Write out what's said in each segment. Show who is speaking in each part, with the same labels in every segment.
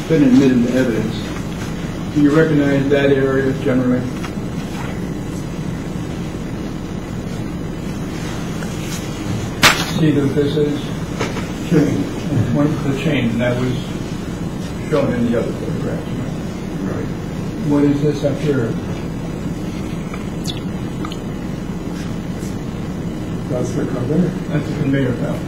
Speaker 1: been admitted into evidence. Do you recognize that area generally? See that this is
Speaker 2: Chain.
Speaker 1: one of the chain, and that was shown in the other photographs.
Speaker 2: Right.
Speaker 1: What is this up here?
Speaker 2: That's the conveyor.
Speaker 1: That's a conveyor belt.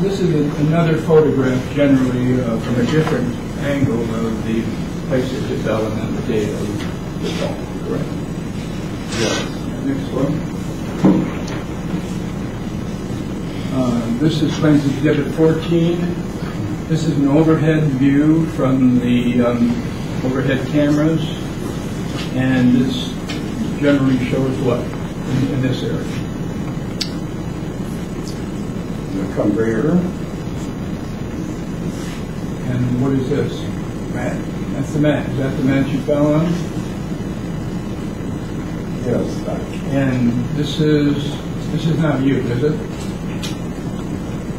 Speaker 1: This is another photograph, generally from a different angle of the place it developed on the day of the fall, correct?
Speaker 2: Yes.
Speaker 1: Next one. This is Plans Exhibit 14. This is an overhead view from the overhead cameras, and this generally shows what in this area?
Speaker 2: The conveyor.
Speaker 1: And what is this?
Speaker 2: Mat.
Speaker 1: That's the mat. Is that the mat you fell on?
Speaker 2: Yes. That.
Speaker 1: And this is not you, is it?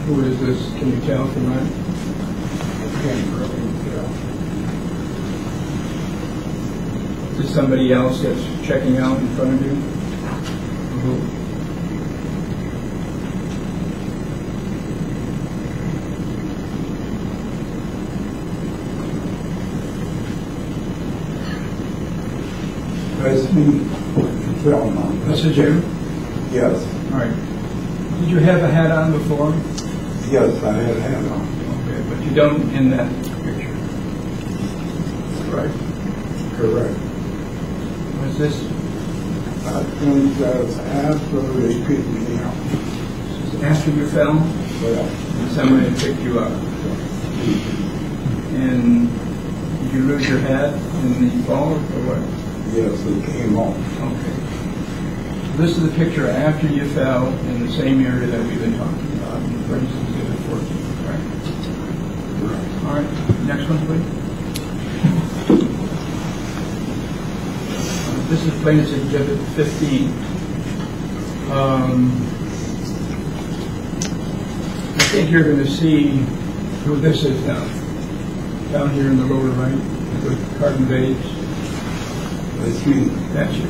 Speaker 1: Who is this? Can you tell from that?
Speaker 2: I can't really tell.
Speaker 1: Is this somebody else that's checking out in front of you?
Speaker 2: That's me. Film on.
Speaker 1: This is you?
Speaker 2: Yes.
Speaker 1: All right. Did you have a hat on before?
Speaker 2: Yes, I had a hat on.
Speaker 1: Okay, but you don't in that picture. Right.
Speaker 2: Correct.
Speaker 1: Was this
Speaker 2: I think that's after they picked me up.
Speaker 1: after you fell?
Speaker 2: Well,
Speaker 1: And somebody picked you up? And did you lose your hat in the fall or what?
Speaker 2: yes, it came off.
Speaker 1: Okay. This is the picture after you fell in the same area that we've been talking about, for instance, Exhibit 14, right?
Speaker 2: Right.
Speaker 1: All right, next one, please. This is Plans Exhibit 15. I think you're going to see who this is now. Down here in the lower right, the carbon base.
Speaker 2: That's me.
Speaker 1: That's you.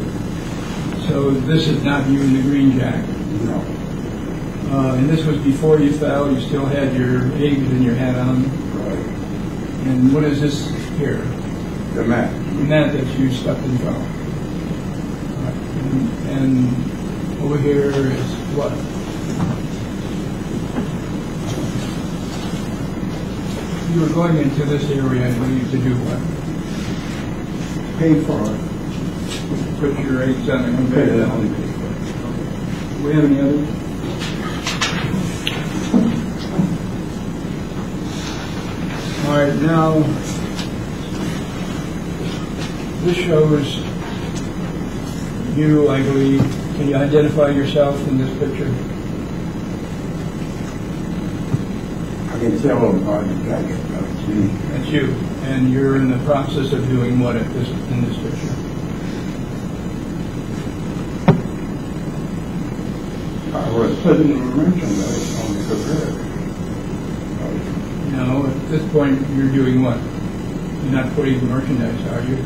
Speaker 1: So this is not you in the green jacket.
Speaker 2: No.
Speaker 1: And this was before you fell. You still had your eggs and your hat on.
Speaker 2: Right.
Speaker 1: And what is this here?
Speaker 2: The mat.
Speaker 1: The mat that you stepped and fell. And over here is what? You were going into this area and you need to do what?
Speaker 2: Pay for it.
Speaker 1: Put your eggs on a conveyor belt. Do we have any others? All right, now this shows you, I believe. Can you identify yourself in this picture?
Speaker 2: I can tell them by the jacket. That's me.
Speaker 1: That's you, and you're in the process of doing what in this picture?
Speaker 2: I was putting the merchandise on the conveyor.
Speaker 1: No, at this point you're doing what? You're not putting the merchandise, are you?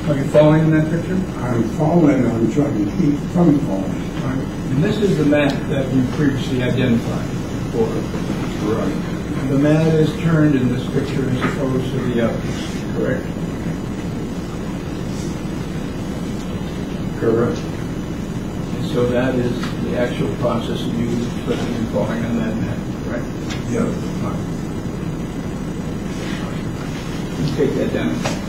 Speaker 1: Are you following in that picture?
Speaker 2: I'm falling. I'm trying to keep from falling.
Speaker 1: All right. And this is the mat that you previously identified for.
Speaker 2: Right.
Speaker 1: The mat is turned in this picture as opposed to the others, correct?
Speaker 2: Correct.
Speaker 1: And so that is the actual process of you slipping and falling on that mat, right?
Speaker 2: Yes.
Speaker 1: All right. Let's take that down.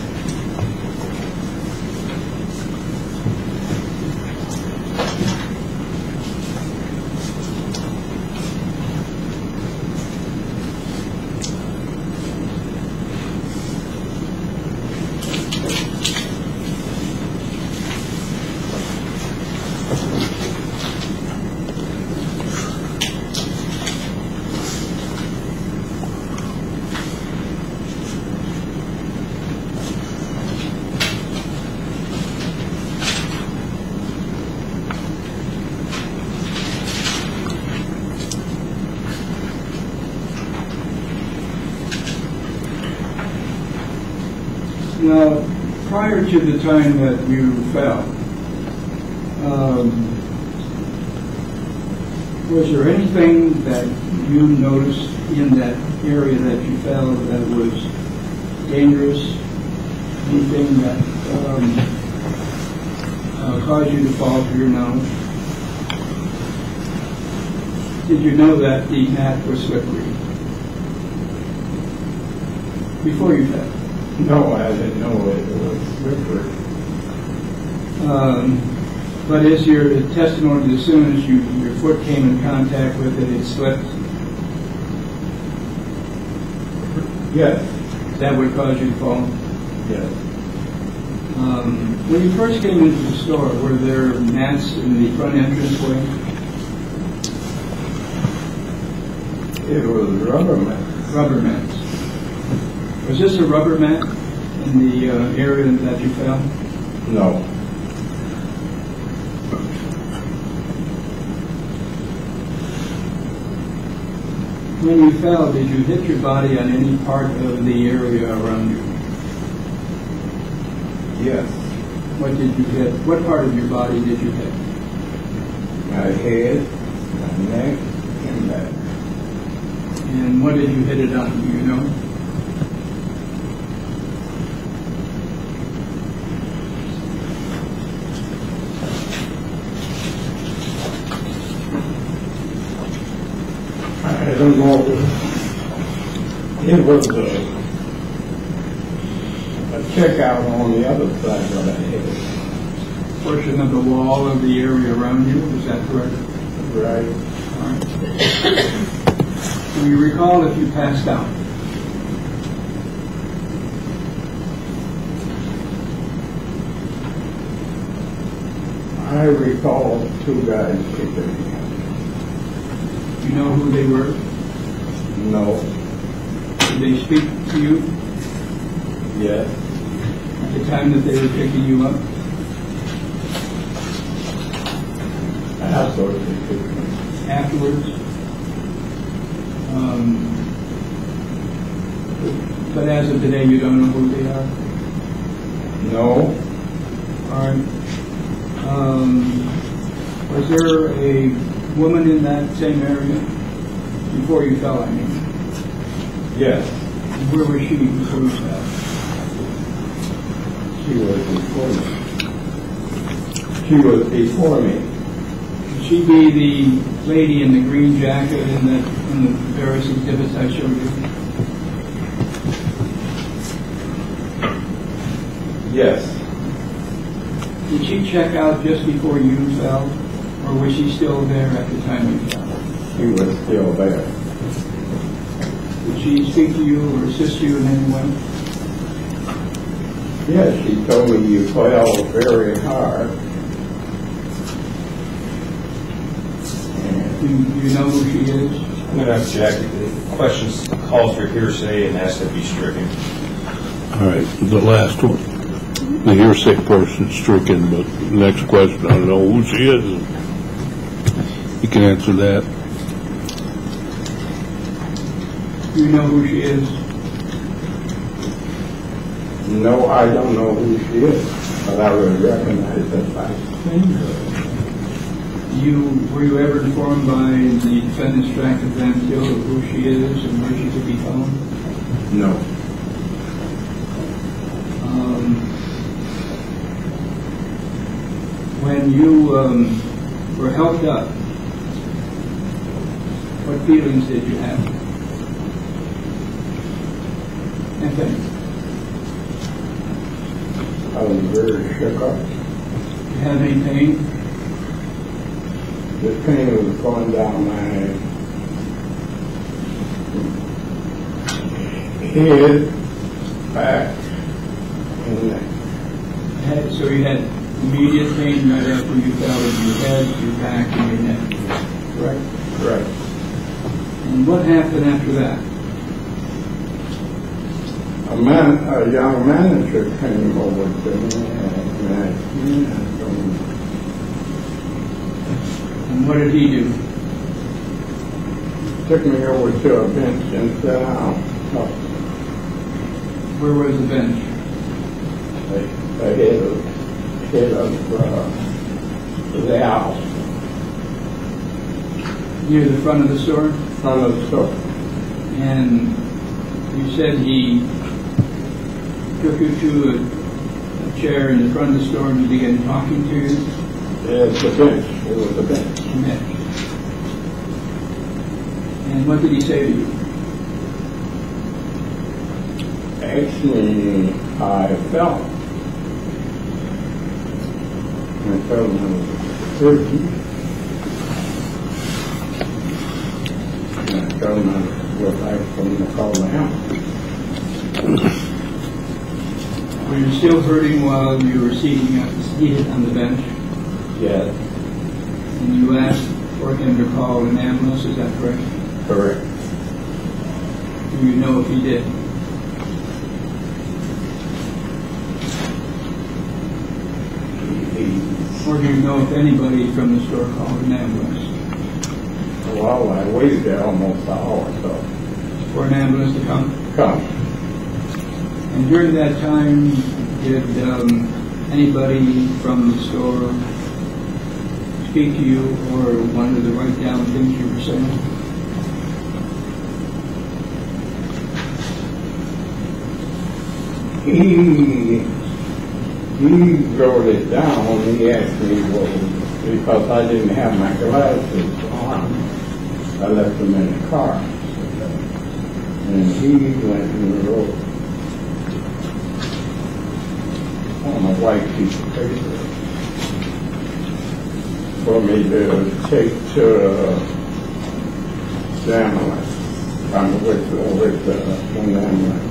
Speaker 1: Now, prior to the time that you fell, was there anything that you noticed in that area that you fell that was dangerous? Anything that caused you to fall to your knowledge? Did you know that the mat was slippery before you fell?
Speaker 2: No, I didn't know it was slippery.
Speaker 1: But is your testimony as soon as your foot came in contact with it, it slipped?
Speaker 2: Yes.
Speaker 1: That would cause you to fall?
Speaker 2: Yes.
Speaker 1: When you first came into the store, were there mats in the front entranceway?
Speaker 2: It was rubber mat.
Speaker 1: Rubber mats. Was this a rubber mat in the area that you fell?
Speaker 2: No.
Speaker 1: When you fell, did you hit your body on any part of the area around you?
Speaker 2: Yes.
Speaker 1: What did you hit? What part of your body did you hit?
Speaker 2: My head, my neck, and back.
Speaker 1: And what did you hit it on? Do you know?
Speaker 2: I don't know. It was a checkout on the other side of the head.
Speaker 1: Portion of the wall of the area around you, is that correct?
Speaker 2: Right.
Speaker 1: All right. Do you recall if you passed out?
Speaker 2: I recall two guys kicking me.
Speaker 1: Do you know who they were?
Speaker 2: No.
Speaker 1: Did they speak to you
Speaker 2: Yes.
Speaker 1: at the time that they were picking you up?
Speaker 2: Absolutely kicking me.
Speaker 1: Afterwards? But as of today, you don't know who they are?
Speaker 2: No.
Speaker 1: All right. Was there a woman in that same area before you fell, I mean?
Speaker 2: Yes.
Speaker 1: And where was she before you fell?
Speaker 2: She was before me. She was before me.
Speaker 1: Would she be the lady in the green jacket in the various exhibits I showed you?
Speaker 2: Yes.
Speaker 1: Did she check out just before you fell, or was she still there at the time you fell?
Speaker 2: She was still there.
Speaker 1: Did she speak to you or assist you in any way?
Speaker 2: Yes, she told me you fell very hard.
Speaker 1: Do you know who she is?
Speaker 3: I'm going to object. The question calls for hearsay and has to be stricken.
Speaker 4: All right, the last one. The hearsay portion stricken, but next question, I don't know who she is. You can answer that.
Speaker 1: Do you know who she is?
Speaker 2: No, I don't know who she is, but I would recognize that I seen her.
Speaker 1: Were you ever informed by the defendant's tract of Van Til of who she is and where she could be found?
Speaker 2: No.
Speaker 1: When you were helped up, what feelings did you have? Anything?
Speaker 2: I was very shook up.
Speaker 1: Did you have any pain?
Speaker 2: The pain was going down my head, back, and neck.
Speaker 1: So you had immediate pain right after you fell in your head, your back, and your neck, right?
Speaker 2: Right.
Speaker 1: And what happened after that?
Speaker 2: A young manager came over to me
Speaker 1: And what did he do?
Speaker 2: took me over to a bench and sat down.
Speaker 1: Where was the bench?
Speaker 2: ahead of the house,
Speaker 1: Near the front of the store?
Speaker 2: front of the store.
Speaker 1: And you said he took you to a chair in the front of the store and began talking to you?
Speaker 2: It's a bench. It was a bench.
Speaker 1: And what did he say to you?
Speaker 2: Actually, I felt when I was 30. And I felt what I from the call down.
Speaker 1: Were you still hurting while you were seated on the bench?
Speaker 2: Yes,
Speaker 1: And you asked for him to call an ambulance, is that correct?
Speaker 2: correct.
Speaker 1: Do you know if he did? Or do you know if anybody from the store called an ambulance?
Speaker 2: Well, I waited there almost an hour or so.
Speaker 1: For an ambulance to come?
Speaker 2: Come.
Speaker 1: And during that time, did anybody from the store speak to you or wanted to write down things you were saying?
Speaker 2: He wrote it down. He asked me what, because I didn't have my glasses on. I left them in the car. And he went and wrote on a white piece of paper for me to take to the ambulance. I'm with the ambulance.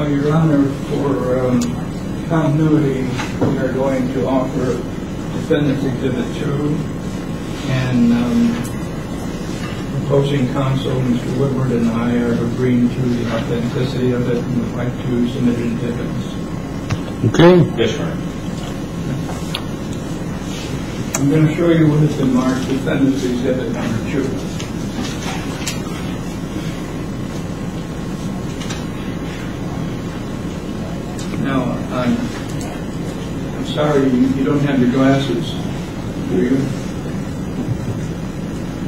Speaker 1: Your Honor, for continuity, we are going to offer Defendant's Exhibit 2, and opposing counsel, Mr. Woodward, and I are agreeing to the authenticity of it and would like to submit it into evidence.
Speaker 4: Okay.
Speaker 3: Yes, Your Honor.
Speaker 1: I'm going to show you what has been marked Defendant's Exhibit number 2. Now, I'm sorry, you don't have your glasses, do you?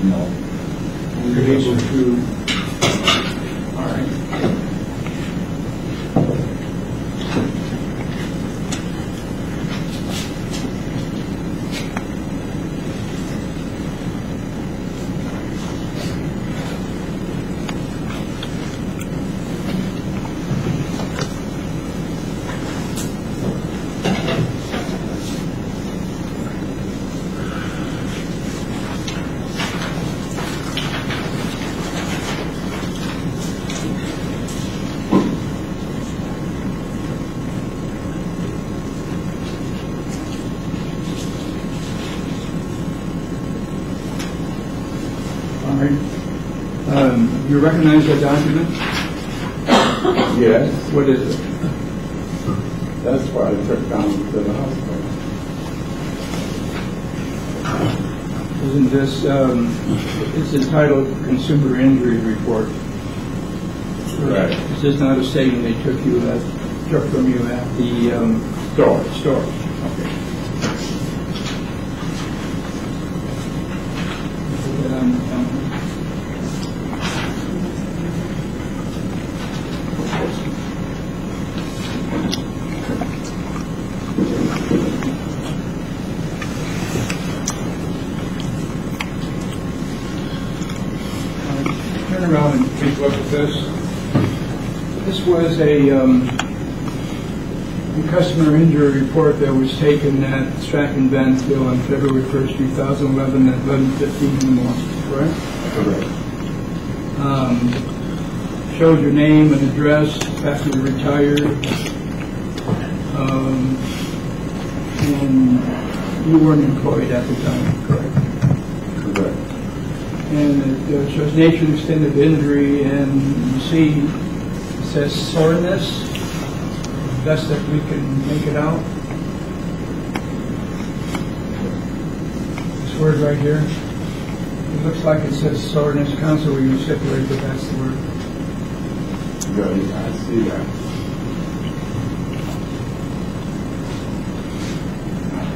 Speaker 2: No.
Speaker 1: You're able to, all right. All right. You recognize that document?
Speaker 2: Yes,
Speaker 1: What is it?
Speaker 2: that's why I took down to the hospital.
Speaker 1: Isn't this, it's entitled Consumer Injury Report.
Speaker 2: Right.
Speaker 1: Is this not a statement they took from you at the store? Okay. turn around and take a look at this. This was a customer injury report that was taken at Stratton Vansville on February 1st, 2011 at 11:15 in the morning, correct?
Speaker 2: Correct.
Speaker 1: Showed your name and address after you retired. And you weren't employed at the time, correct?
Speaker 2: Correct.
Speaker 1: And it shows nature and extent of injury, and you see it says soreness, best that we can make it out. This word right here, it looks like it says soreness. Counsel, will you stipulate that that's the word?
Speaker 2: Good, I see that.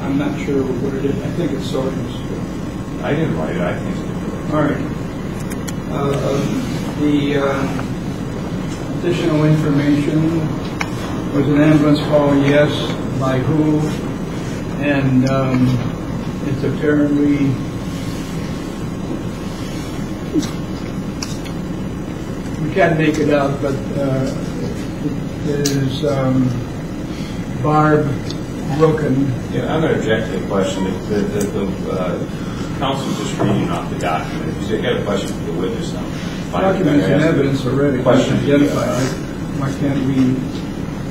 Speaker 1: I'm not sure what it is. I think it's soreness.
Speaker 3: I didn't write it, I think it's.
Speaker 1: All right. The additional information was an ambulance call, yes, by who, and it's apparently we can't make it out, but there's Barb Broken.
Speaker 3: Yeah, I'm going to object to the question. The council's just reading off the document. You got a question for the witness now.
Speaker 1: Documents and evidence already
Speaker 3: Question.
Speaker 1: identified. Why can't we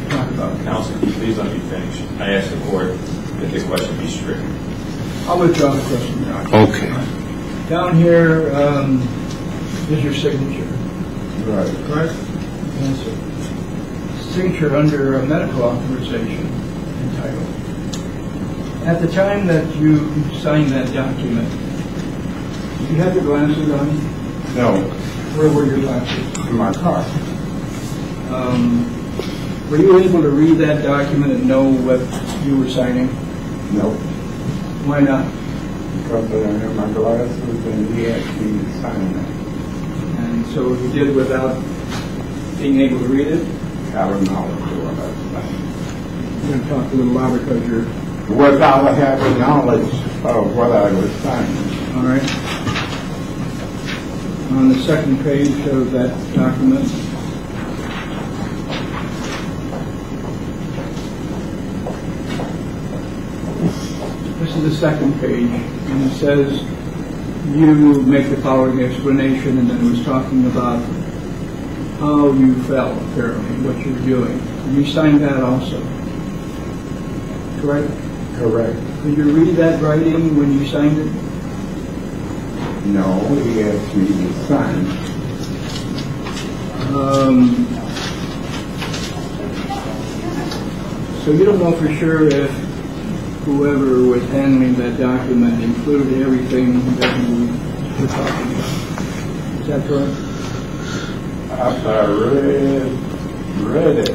Speaker 1: talk about it?
Speaker 3: Council, can you please let me finish? I asked the court that the question be stricken.
Speaker 1: I'll withdraw the question, Your Honor.
Speaker 4: Okay.
Speaker 1: Down here is your signature,
Speaker 2: Right.
Speaker 1: correct? Yes, sir. Signature under a medical authorization entitled. At the time that you signed that document, did you have your glasses on?
Speaker 2: No,
Speaker 1: Where were your glasses?
Speaker 2: in my car.
Speaker 1: Were you able to read that document and know what you were signing?
Speaker 2: No,
Speaker 1: Why not?
Speaker 2: because I don't have my glasses and he asked me to sign that.
Speaker 1: And so you did without being able to read it?
Speaker 2: Out of knowledge of what I was signing.
Speaker 1: I'm going to talk a little louder because you're...
Speaker 2: Without having knowledge of what I was signing.
Speaker 1: All right. On the second page of that document, this is the second page, and it says you make the following explanation, and then it was talking about how you fell, apparently, what you were doing. You signed that also, correct?
Speaker 2: Correct.
Speaker 1: Did you read that writing when you signed it?
Speaker 2: No, he asked me to sign.
Speaker 1: So you don't know for sure if whoever was handling that document included everything that you were talking about. Is that correct?
Speaker 2: After I read it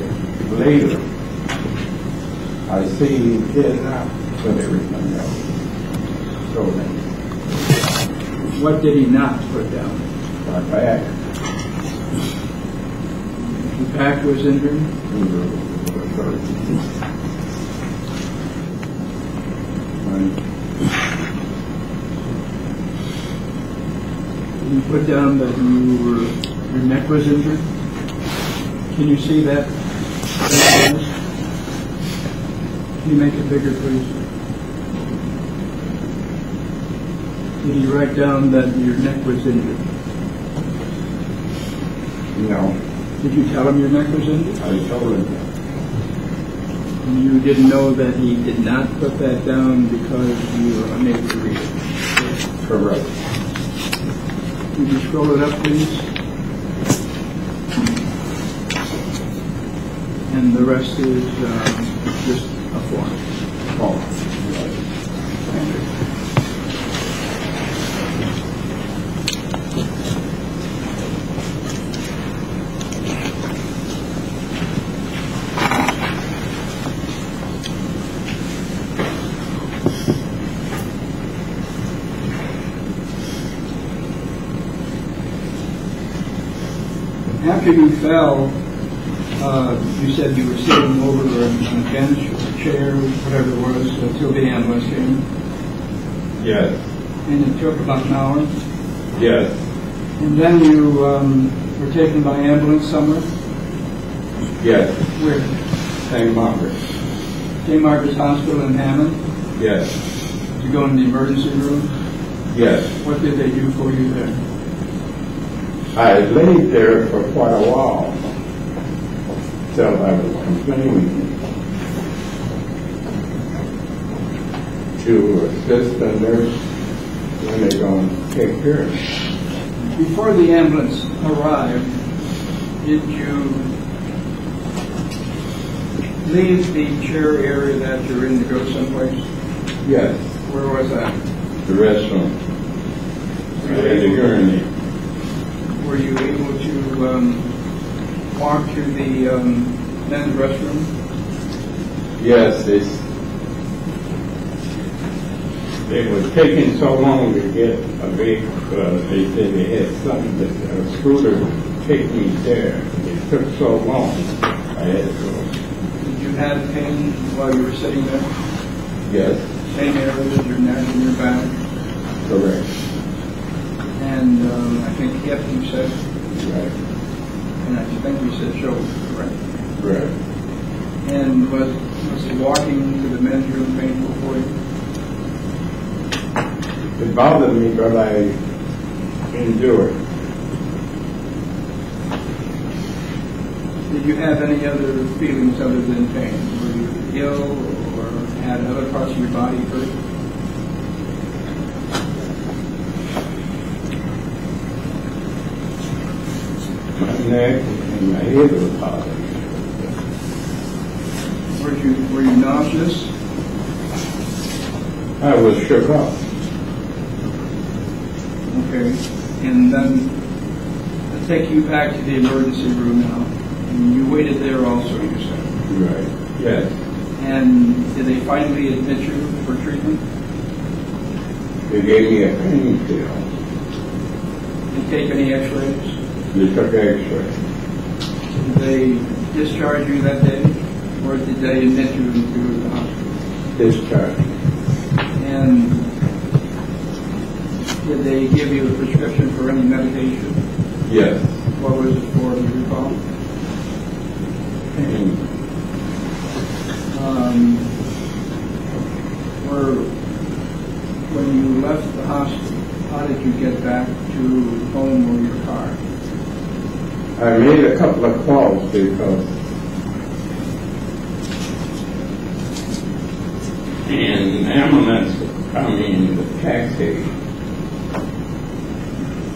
Speaker 2: later, I see he did not put everything else. So then,
Speaker 1: What did he not put down?
Speaker 2: my back,
Speaker 1: Your back was injured? Did you put down that your neck was injured? Can you see that? Can you make it bigger, please? Did you write down that your neck was injured?
Speaker 2: No,
Speaker 1: Did you tell him your neck was injured?
Speaker 2: I told him that.
Speaker 1: And you didn't know that he did not put that down because you were unable to read it?
Speaker 2: Correct.
Speaker 1: Could you scroll it up, please? And the rest is just a form.
Speaker 2: Oh,
Speaker 1: After you fell, you said you were sitting over on a bench or a chair, whatever it was, until the ambulance came.
Speaker 3: Yes.
Speaker 1: And it took about an hour.
Speaker 3: Yes.
Speaker 1: And then you were taken by ambulance somewhere?
Speaker 2: Yes,
Speaker 1: Where?
Speaker 2: St. Margaret.
Speaker 1: St. Margaret's Hospital in Hammond?
Speaker 2: Yes,
Speaker 1: Did you go in the emergency room?
Speaker 2: yes.
Speaker 1: What did they do for you there?
Speaker 2: I laid there for quite a while, till I was complaining to assist the nurse when they're going to take care of me.
Speaker 1: Before the ambulance arrived, did you leave the chair area that you're in to go someplace?
Speaker 2: Yes,
Speaker 1: Where was that?
Speaker 2: the restroom. I had to urinate.
Speaker 1: Were you able to walk to the men's restroom?
Speaker 2: Yes, they were taking so long to get a vehicle. They said they had something that a scooter take me there. It took so long. I had to go.
Speaker 1: Did you have pain while you were sitting there?
Speaker 2: Yes,
Speaker 1: Same areas, your neck and your back?
Speaker 2: correct.
Speaker 1: And I think hip, you said,
Speaker 2: Right,
Speaker 1: and I think you said shoulder, correct?
Speaker 2: right.
Speaker 1: And was the walking to the men's room painful for you?
Speaker 2: It bothered me, but I endured.
Speaker 1: Did you have any other feelings other than pain? Were you ill or had other parts of your body hurt?
Speaker 2: My neck and my head was bothering me.
Speaker 1: Were you nauseous?
Speaker 2: I was shook up.
Speaker 1: Okay. And then let's take you back to the emergency room now. And you waited there also, you said.
Speaker 2: Right, yes.
Speaker 1: And did they finally admit you for treatment?
Speaker 2: They gave me a pain pill.
Speaker 1: Did they take any x-rays?
Speaker 2: They took x-ray.
Speaker 1: Did they discharge you that day? Or did they admit you into the hospital?
Speaker 2: Discharge.
Speaker 1: And did they give you a prescription for any medication?
Speaker 2: Yes.
Speaker 1: What was it for, do you recall?
Speaker 2: Pain.
Speaker 1: When you left the hospital, how did you get back to home or your car?
Speaker 2: I made a couple of calls because an ambulance coming, the taxi,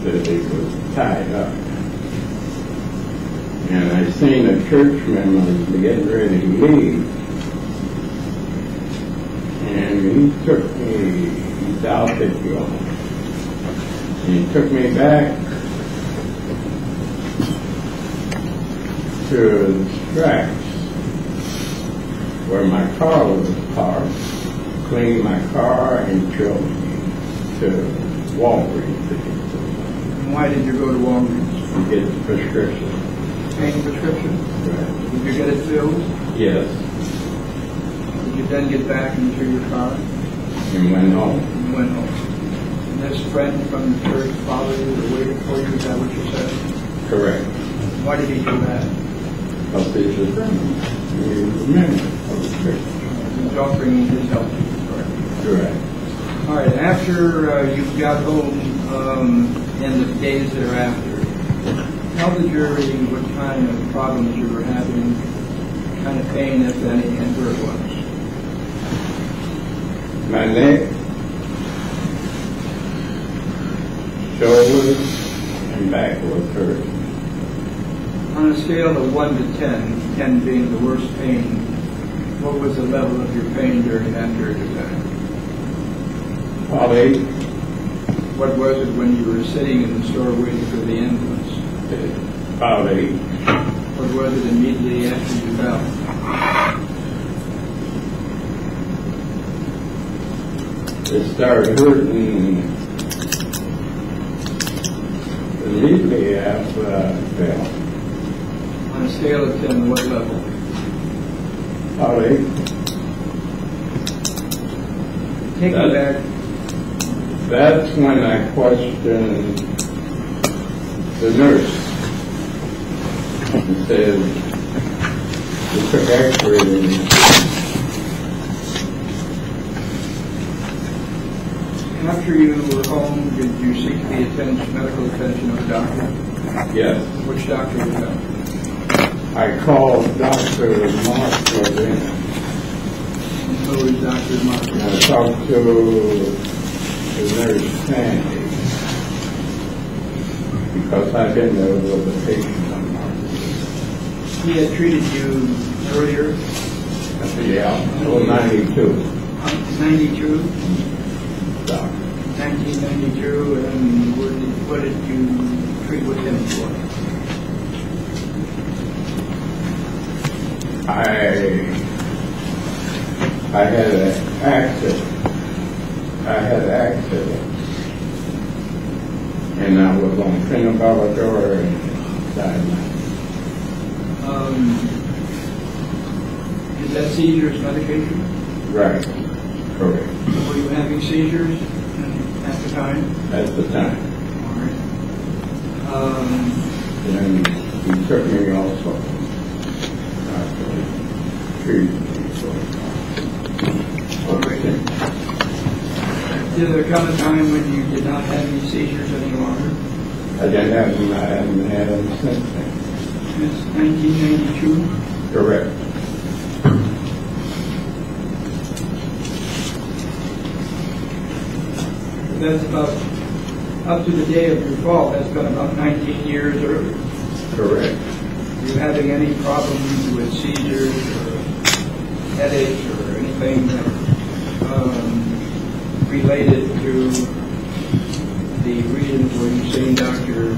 Speaker 2: that they was tied up. And I seen a church member getting ready to leave. And he took me, he's out there going. He took me back to the tracks where my car was parked, cleaned my car and drove me to Walgreens
Speaker 1: And why did you go to Walgreens?
Speaker 2: to get the prescription.
Speaker 1: Pain prescription?
Speaker 2: Right.
Speaker 1: Did you get it filled?
Speaker 2: Yes,
Speaker 1: Did you then get back into your car
Speaker 2: and went home.
Speaker 1: and went home? And this friend from the church followed you or waited for you, is that what you said?
Speaker 2: Correct.
Speaker 1: Why did he do that?
Speaker 2: Because he's a friend. He's a member of the church.
Speaker 1: He was offering his help to you, correct?
Speaker 2: Correct.
Speaker 1: All right, after you got home and the days thereafter, tell the jury what kind of problems you were having, what kind of pain, if any, and where it was.
Speaker 2: My neck, shoulders, and back was hurt.
Speaker 1: On a scale of 1 to 10, 10 being the worst pain, what was the level of your pain during that period of time?
Speaker 2: Probably
Speaker 1: What was it when you were sitting in the store waiting for the ambulance?
Speaker 2: about 8.
Speaker 1: What was it immediately after you fell?
Speaker 2: It started hurting immediately after I fell.
Speaker 1: On a scale of 10, what level?
Speaker 2: About 8.
Speaker 1: Take me back.
Speaker 2: That's when I questioned the nurse and said, we took x-ray.
Speaker 1: After you were home, did you seek the medical attention of a doctor?
Speaker 2: Yes.
Speaker 1: Which doctor was that?
Speaker 2: I called Dr. Mark Levin.
Speaker 1: Who is Dr. Mark?
Speaker 2: And I talked to the nurse Sandy because I've been there with a patient on Mark.
Speaker 1: He had treated you earlier?
Speaker 2: Yeah, 92.
Speaker 1: 92?
Speaker 2: Doctor.
Speaker 1: 1992, and what did you treat with him for?
Speaker 2: I had an accident. And I was on phenobarbital and died.
Speaker 1: Is that seizures medication?
Speaker 2: Right. Correct.
Speaker 1: Were you having seizures at the time?
Speaker 2: At the time.
Speaker 1: All right.
Speaker 2: And he took me also. Treated me for
Speaker 1: Okay. Did there come a time when you did not have any seizures any longer?
Speaker 2: I haven't had them since then.
Speaker 1: Since 1992?
Speaker 2: Correct.
Speaker 1: That's about, up to the day of your fall, that's been about 19 years earlier.
Speaker 2: Correct.
Speaker 1: Are you having any problems with seizures or headaches or anything related to the reasons where you've seen Dr.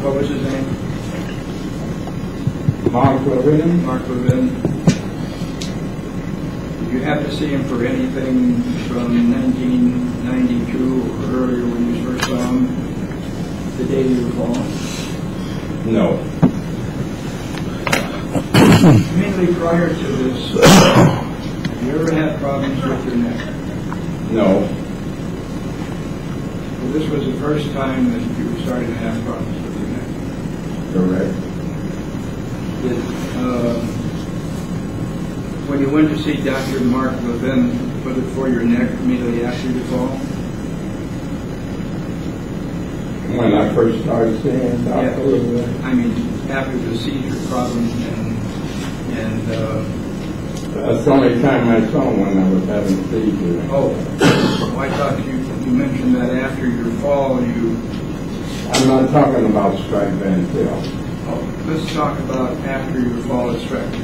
Speaker 1: What was his name?
Speaker 2: Mark Levin?
Speaker 1: Mark Levin. Did you have to see him for anything from 1992 or earlier when you first saw him, the day you were born?
Speaker 2: No.
Speaker 1: Mainly prior to this, have you ever had problems with your neck?
Speaker 2: No.
Speaker 1: Well, this was the first time that you were starting to have problems with your neck.
Speaker 2: Correct.
Speaker 1: When you went to see Dr. Mark Levin, was it for your neck immediately after the fall?
Speaker 2: When I first started seeing Dr. Levin?
Speaker 1: I mean, after the seizure problem and
Speaker 2: That's the only time I saw him when I was having seizures.
Speaker 1: oh, I thought you mentioned that after your fall you...
Speaker 2: I'm not talking about strike Van Til.
Speaker 1: Oh, let's talk about after your fall at Stratton.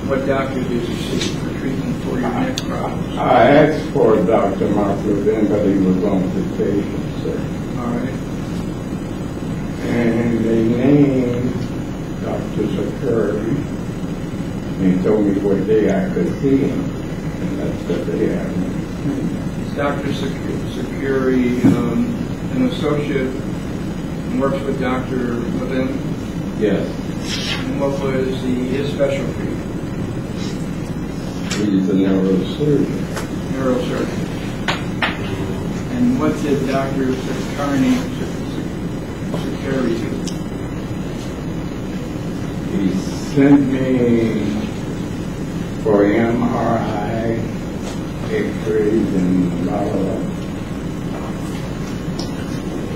Speaker 1: What doctor did you see for treatment for your neck problems?
Speaker 2: I asked for Dr. Mark Levin, but he was on vacation, sir.
Speaker 1: All right.
Speaker 2: And they named Dr. Sakuri. He told me what day I could see him, and that's the day I went.
Speaker 1: Is Dr. Securi an associate and works with Dr. Levin?
Speaker 2: Yes,
Speaker 1: And what was his specialty?
Speaker 2: he's a neurosurgeon.
Speaker 1: Neurosurgeon. And what did Dr. Securi do?
Speaker 2: He sent me for MRI, X-rays, and a lot of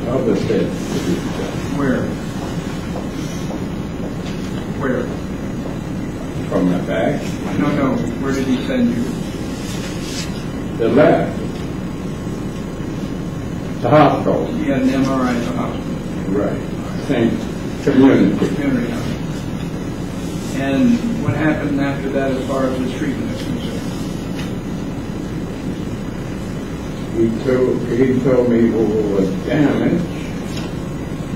Speaker 2: other tests to be done.
Speaker 1: Where? Where?
Speaker 2: From the back,
Speaker 1: No. Where did he send you?
Speaker 2: the left, the hospital.
Speaker 1: He had an MRI at the hospital.
Speaker 2: Right. Same community.
Speaker 1: Community hospital. And what happened after that as far as his treatment is concerned?
Speaker 2: He told me what was damaged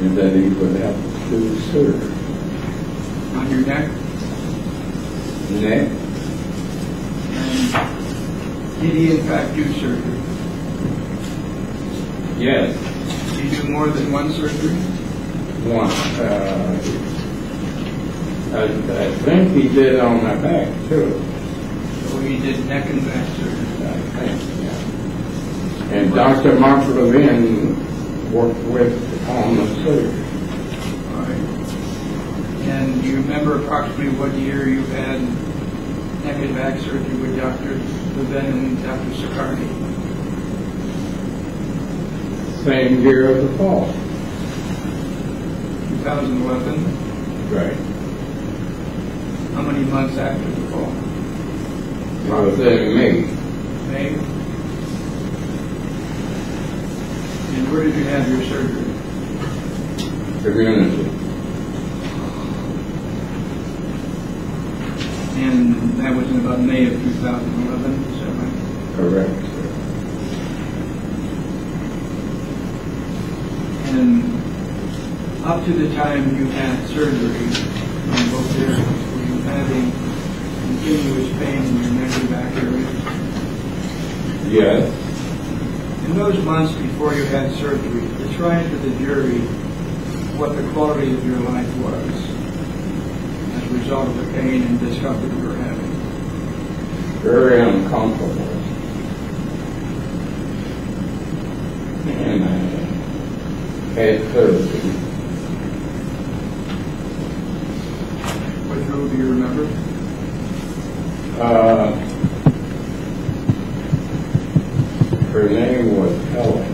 Speaker 2: and that he would have to do surgery.
Speaker 1: On your neck?
Speaker 2: Neck?
Speaker 1: And did he in fact do surgery?
Speaker 2: Yes.
Speaker 1: Did he do more than one surgery?
Speaker 2: One. I think he did on my back too.
Speaker 1: So he did neck and back surgery.
Speaker 2: I think, yeah. And Dr. Mark Levin worked with on the surgery.
Speaker 1: All right. And do you remember approximately what year you had neck and back surgery with Dr. Levin and Dr. Sicardi?
Speaker 2: Same year of the fall.
Speaker 1: 2011.
Speaker 2: Right.
Speaker 1: How many months after the fall?
Speaker 2: I was in May.
Speaker 1: May. And where did you have your surgery?
Speaker 2: Community.
Speaker 1: And that was in about May of 2011, is that right?
Speaker 2: Correct, sir.
Speaker 1: And up to the time you had surgery on both areas, were you having continuous pain in your neck and back area?
Speaker 2: Yes.
Speaker 1: In those months before you had surgery, describe to the jury what the quality of your life was as a result of the pain and discomfort you were having.
Speaker 2: Very uncomfortable. And I had surgery.
Speaker 1: What girl do you remember?
Speaker 2: Her name was Helen.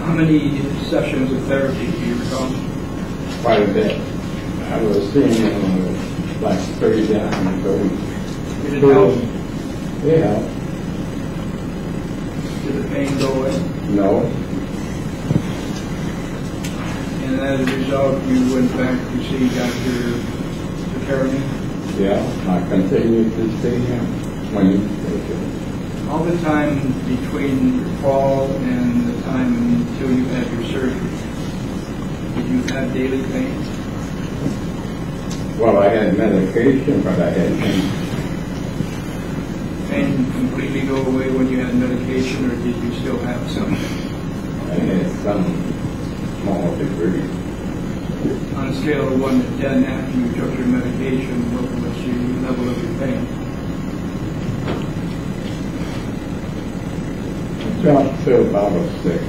Speaker 1: How many sessions of therapy do you recall?
Speaker 2: Quite a bit. I was seeing him like 30 times a week.
Speaker 1: Did it help?
Speaker 2: Yeah.
Speaker 1: Did the pain go away?
Speaker 2: No.
Speaker 1: And as a result, you went back to see Dr. Sicardi?
Speaker 2: Yeah. I continued to see him when he was there.
Speaker 1: All the time between your fall and the time until you had your surgery, did you have daily pain?
Speaker 2: Well, I had medication, but I had pain.
Speaker 1: Pain completely go away when you had medication, or did you still have some?
Speaker 2: I had some small degree.
Speaker 1: On a scale of 1 to 10, after you took your medication, what was your level of your pain?
Speaker 2: Dropped to about a 6.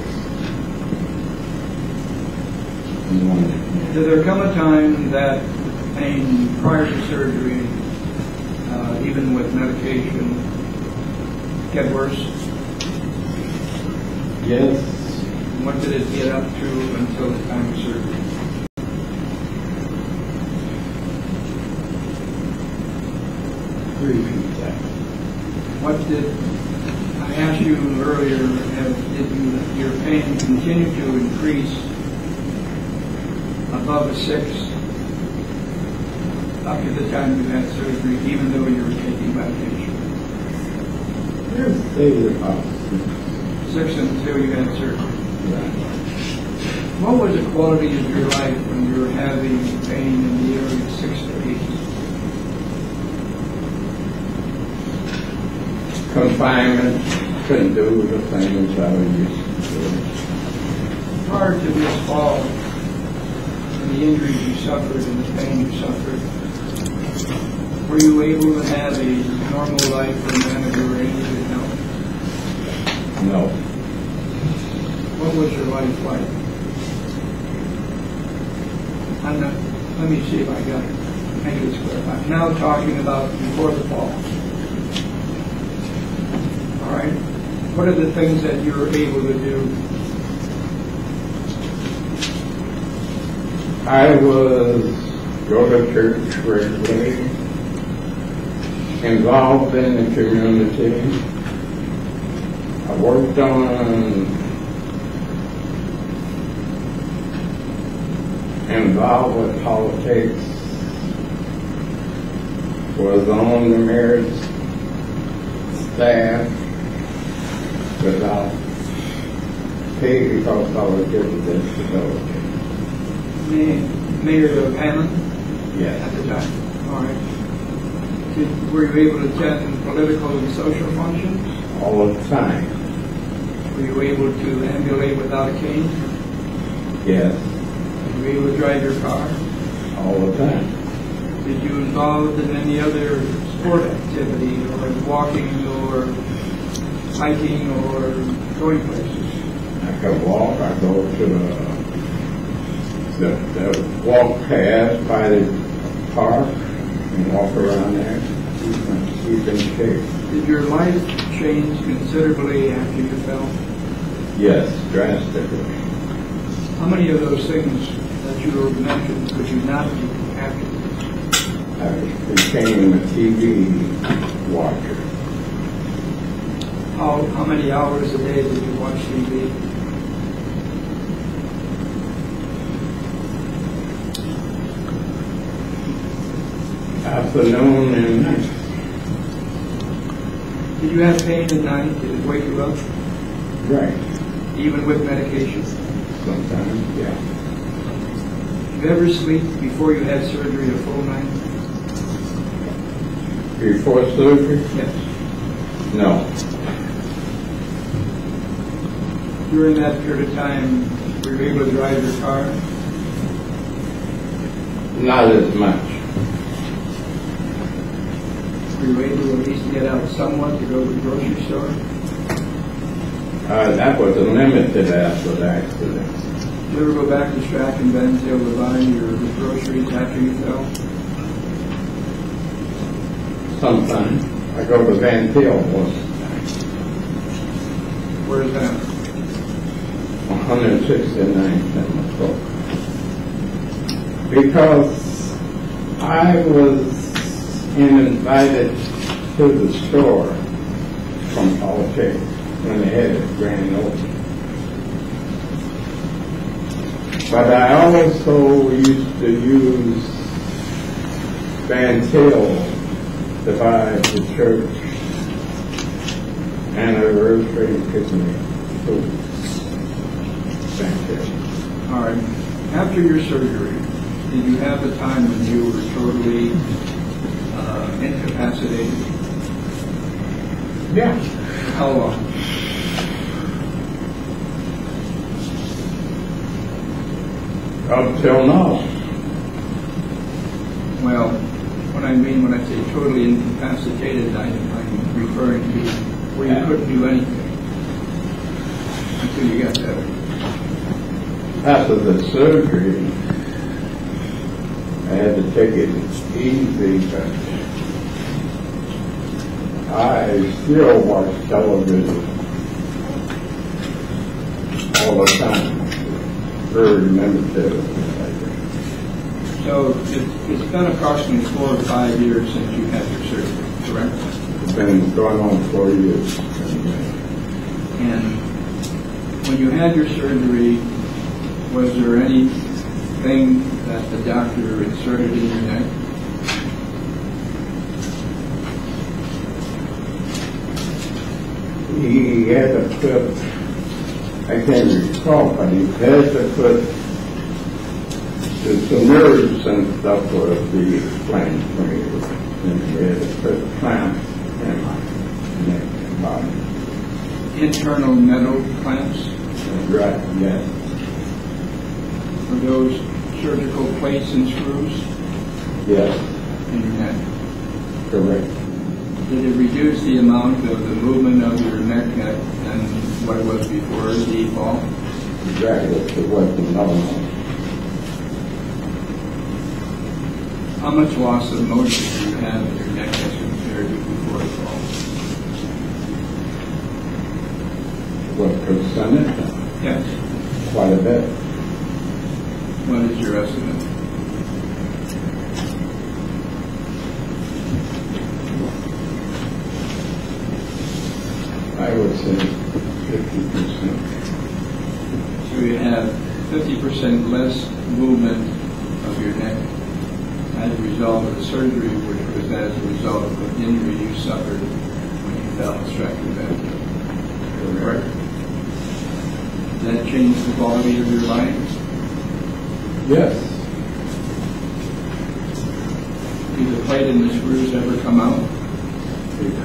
Speaker 1: Did there come a time that pain prior to surgery, even with medication, get worse?
Speaker 2: Yes.
Speaker 1: What did it get up to until the time of surgery?
Speaker 2: Repeat that.
Speaker 1: What did, I asked you earlier, did your pain continue to increase above a 6 up to the time you had surgery, even though you were taking medication?
Speaker 2: Let's say about
Speaker 1: 6 until you had surgery.
Speaker 2: Right.
Speaker 1: What was the quality of your life when you were having pain in the area of 6 to 8?
Speaker 2: Confinement, couldn't do the things I was used to do.
Speaker 1: Prior to this fall, and the injuries you suffered and the pain you suffered, were you able to have a normal life for a man of your age and health?
Speaker 2: No.
Speaker 1: What was your life like? Let me see if I got it. Make this clear. I'm now talking about before the fall. All right? What are the things that you were able to do?
Speaker 2: I was go to church regularly, involved in the community. I worked on involved with politics, was on the marriage staff without pay because I was given disability.
Speaker 1: Mayor of Hammond?
Speaker 2: Yes.
Speaker 1: At the time. All right. Were you able to attend political and social functions?
Speaker 2: All the time.
Speaker 1: Were you able to ambulate without a cane?
Speaker 2: Yes.
Speaker 1: Were you able to drive your car?
Speaker 2: All the time.
Speaker 1: Did you involved in any other sport activity, or walking, or hiking, or Going places.
Speaker 2: I could walk, I go to the walk path by the park and walk around there, keep in shape.
Speaker 1: Did your life change considerably after you fell?
Speaker 2: Yes, drastically.
Speaker 1: How many of those things that you mentioned could you not do after?
Speaker 2: I became a TV watcher.
Speaker 1: How many hours a day did you watch TV?
Speaker 2: Afternoon and night.
Speaker 1: Did you have pain at night? Did it wake you up?
Speaker 2: Right.
Speaker 1: Even with medication?
Speaker 2: Sometimes, yeah.
Speaker 1: Did you ever sleep before you had surgery a full night?
Speaker 2: Before surgery?
Speaker 1: Yes.
Speaker 2: No.
Speaker 1: During that period of time, were you able to drive your car?
Speaker 2: Not as much.
Speaker 1: Were you able to at least get out somewhat to go to the grocery store?
Speaker 2: That was limited after the accident.
Speaker 1: Did you ever go back to Strack and Ben's able to buy your groceries after you fell?
Speaker 2: Sometimes. I go to Van Til once.
Speaker 1: Where's that?
Speaker 2: 169th and McCook. Because I was invited to the store from politics when they had it grand opening. But I also used to use Van Til to buy the church anniversary picnic food. Van Til.
Speaker 1: All right. After your surgery, did you have the time when you were totally incapacitated?
Speaker 2: Yeah.
Speaker 1: How long?
Speaker 2: Up till now.
Speaker 1: Well, what I mean when I say totally incapacitated, I'm referring to where you couldn't do anything until you got better.
Speaker 2: After the surgery, I had to take it easy, but I still watch television all the time. Very meditative.
Speaker 1: So it's been approximately 4 or 5 years since you had your surgery, correct?
Speaker 2: It's been going on 4 years.
Speaker 1: And when you had your surgery, was there anything that the doctor inserted in your neck?
Speaker 2: He had to put, I can't recall, but he had to put the nerves and stuff would be explained for me. And he had to put clamps in my neck and body.
Speaker 1: Internal metal clamps?
Speaker 2: Right, yes.
Speaker 1: Were those surgical plates and screws
Speaker 2: Yes,
Speaker 1: in your neck?
Speaker 2: correct.
Speaker 1: Did it reduce the amount of the movement of your neck than what it was before the fall?
Speaker 2: Exactly, it wasn't normal.
Speaker 1: How much loss of motion do you have in your neck as compared to before the fall?
Speaker 2: What percentage?
Speaker 1: Yes.
Speaker 2: Quite a bit.
Speaker 1: What is your estimate?
Speaker 2: I would say 50%.
Speaker 1: So you have 50% less movement of your neck as a result of the surgery, which was as a result of an injury you suffered when you fell and struck your back. Correct? Did that change the quality of your life?
Speaker 2: Yes.
Speaker 1: Did the plate and the screws ever come out?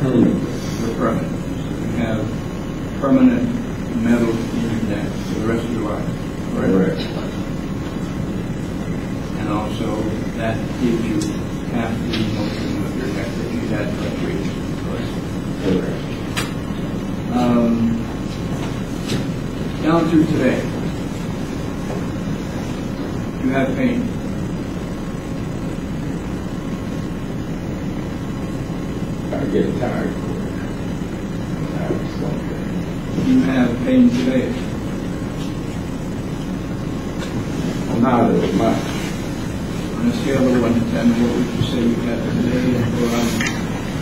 Speaker 2: Permanent.
Speaker 1: They're permanent. So you have permanent metal in your neck for the rest of your life.
Speaker 2: Correct.
Speaker 1: And also that gives you half the motion of your neck that you had previously.
Speaker 2: Correct.
Speaker 1: Down through today, you have pain.
Speaker 2: I get tired.
Speaker 1: You have pain today.
Speaker 2: Not as much.
Speaker 1: On a scale of 1 to 10, what would you say you have today and go on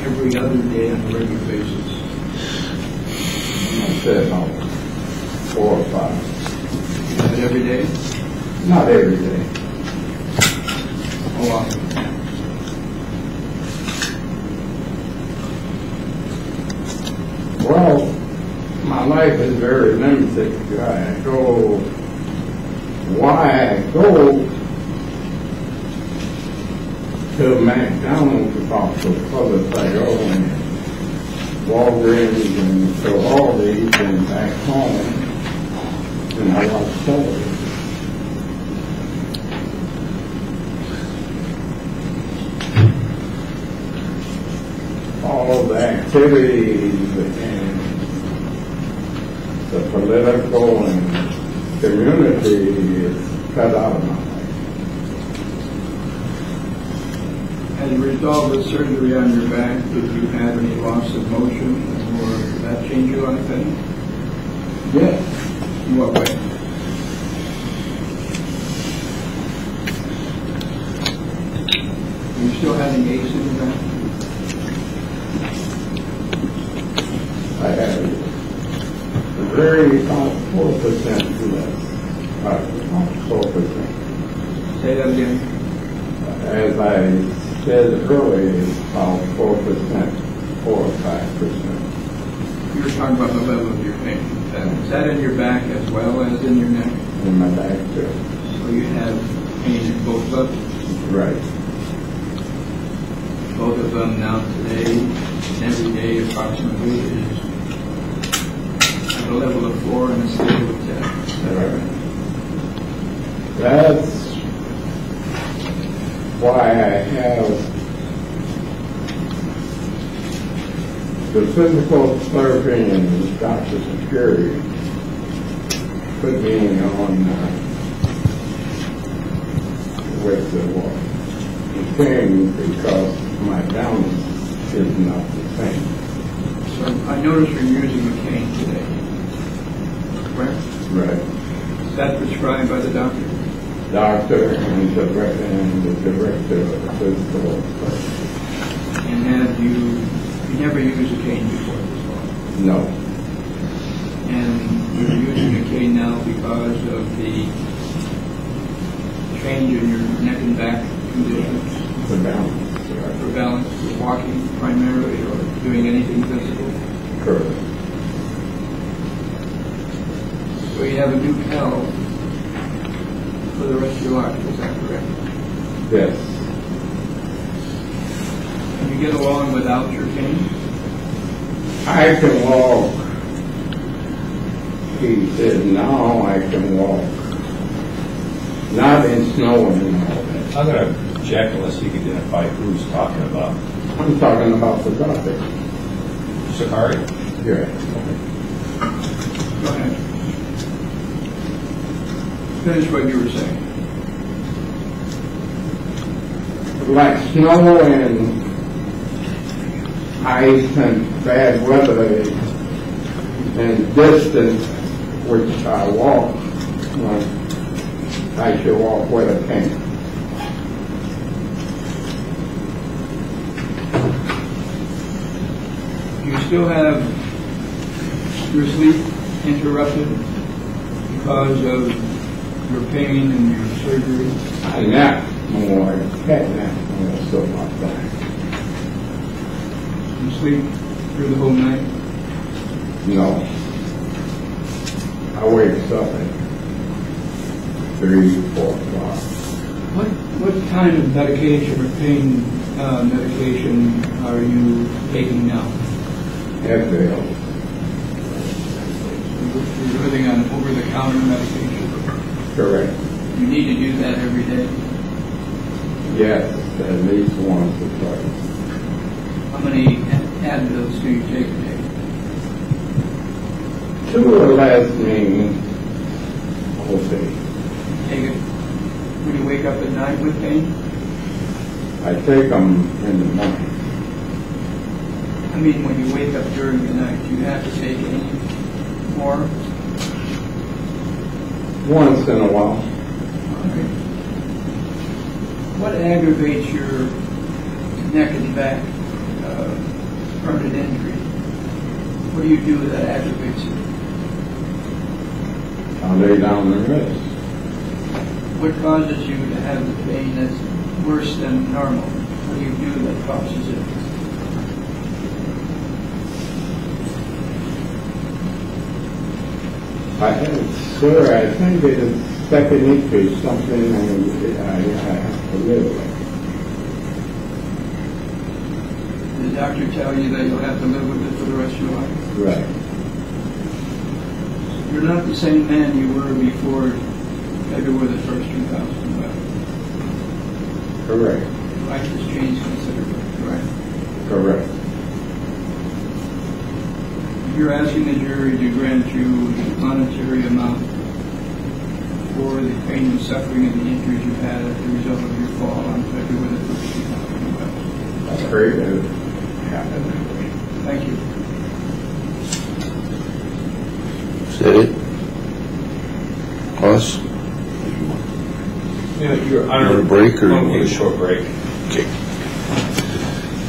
Speaker 1: every other day on a regular basis?
Speaker 2: I said about 4 or 5.
Speaker 1: You have it every day?
Speaker 2: Not every day.
Speaker 1: How often?
Speaker 2: Well, my life is very limited. I go, why I go to McDonald's about the public I go and Walgreens and to Aldi's and back home, and I watch television. All the activities and the political and community is cut out of my life.
Speaker 1: As a result of the surgery on your back, did you have any loss of motion, or did that change your life any?
Speaker 2: Yes.
Speaker 1: In what way? Are you still having aches in your back?
Speaker 2: I have very about 4% less. About 4%.
Speaker 1: Say that again.
Speaker 2: As I said earlier, it's about 4%, 4 or 5%.
Speaker 1: You were talking about the level of your pain. Is that in your back as well as in your neck?
Speaker 2: In my back too.
Speaker 1: So you have pain at both levels?
Speaker 2: Right.
Speaker 1: Both of them now today, and every day approximately, is at a level of 4 and a scale of 10. Is that right?
Speaker 2: That's why I have the physical therapy and Dr. Security put me on with the thing because my balance is not the same.
Speaker 1: So I notice you're using a cane today. Correct?
Speaker 2: Right.
Speaker 1: Is that prescribed by the doctor?
Speaker 2: Doctor and the director of the physical therapy.
Speaker 1: And have you never used a cane before this long?
Speaker 2: No.
Speaker 1: And you're using a cane now because of the change in your neck and back conditions?
Speaker 2: The balance.
Speaker 1: For balance, walking primarily, or doing anything physical?
Speaker 2: Correct.
Speaker 1: So you have a new L for the rest of your life, is that correct?
Speaker 2: Yes.
Speaker 1: Can you get along without your cane?
Speaker 2: I can walk. He said, no, I can walk. Not in snow and all that.
Speaker 3: I'm going to check unless you can identify who he's talking about.
Speaker 2: I'm talking about the doctor.
Speaker 3: Sakari?
Speaker 2: Yeah.
Speaker 1: Go ahead. Finish what you were saying.
Speaker 2: Like snow and ice and bad weather and distance, which I walk, I should walk with a cane.
Speaker 1: You still have your sleep interrupted because of your pain and your surgery?
Speaker 2: I nap more, cat nap more, stuff like that.
Speaker 1: You sleep through the whole night?
Speaker 2: No. I wake up at 3, 4 o'clock.
Speaker 1: What kind of medication or pain medication are you taking now?
Speaker 2: FL.
Speaker 1: You're living on over-the-counter medication.
Speaker 2: Correct.
Speaker 1: You need to do that every day.
Speaker 2: Yes, at least once or twice.
Speaker 1: How many Advils do you take a day?
Speaker 2: 2 will last me Okay.
Speaker 1: Take it, when you wake up at night with pain?
Speaker 2: I take them in the morning.
Speaker 1: I mean, when you wake up during the night, do you have to take any more?
Speaker 2: Once in a while.
Speaker 1: Okay. What aggravates your neck and back permanent injury? What do you do that aggravates it?
Speaker 2: I lay down and rest.
Speaker 1: What causes you to have the pain that's worse than normal? What do you do that causes it?
Speaker 2: Sir, I think it's second nature, something I have to live with.
Speaker 1: Did the doctor tell you that you'll have to live with it for the rest of your life?
Speaker 2: Right.
Speaker 1: You're not the same man you were before February the 1st, 2012.
Speaker 2: Correct.
Speaker 1: Life has changed considerably, correct?
Speaker 2: Correct.
Speaker 1: You're asking the jury to grant you a monetary amount for the pain and suffering and the injuries you had as a result of your fall on February the 1st, 2012.
Speaker 2: That's great. It happened.
Speaker 1: Thank you.
Speaker 4: Is that it? Us?
Speaker 3: You're
Speaker 4: You want a break or you
Speaker 3: want to
Speaker 4: want
Speaker 3: take a short break?
Speaker 4: Okay.